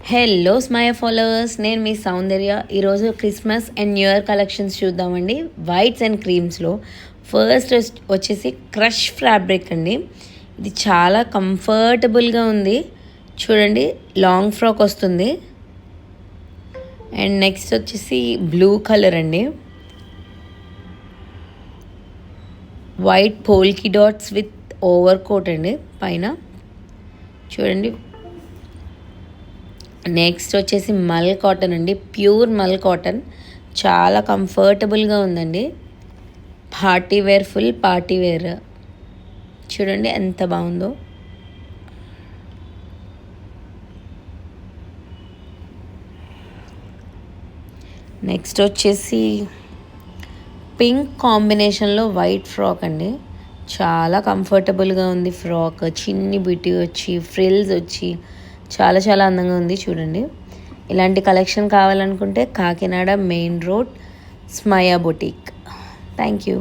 Hello స్మయ followers, నేను మీ సౌందర్య. ఈరోజు Christmas and new year collections చూద్దామండి. వైట్స్ అండ్ క్రీమ్స్లో ఫస్ట్ వచ్చేసి క్రష్ ఫ్యాబ్రిక్ అండి. ఇది చాలా కంఫర్టబుల్గా ఉంది. చూడండి, లాంగ్ ఫ్రాక్ వస్తుంది. అండ్ నెక్స్ట్ వచ్చేసి బ్లూ కలర్ అండి. White polka dots with overcoat అండి పైన. చూడండి, నెక్స్ట్ వచ్చేసి మల్ కాటన్ అండి, ప్యూర్ మల్ కాటన్. చాలా కంఫర్టబుల్గా ఉందండి. Party wear, full party wear. చూడండి ఎంత బాగుందో. నెక్స్ట్ వచ్చేసి పింక్ కాంబినేషన్లో వైట్ ఫ్రాక్ అండి. చాలా కంఫర్టబుల్గా ఉంది ఫ్రాక్. చిన్ని బిటి వచ్చి, ఫ్రిల్స్ వచ్చి చాలా చాలా అందంగా ఉంది. చూడండి, ఇలాంటి కలెక్షన్ కావాలనుకుంటే కాకినాడ మెయిన్ రోడ్ స్మయా బొటిక్. Thank you.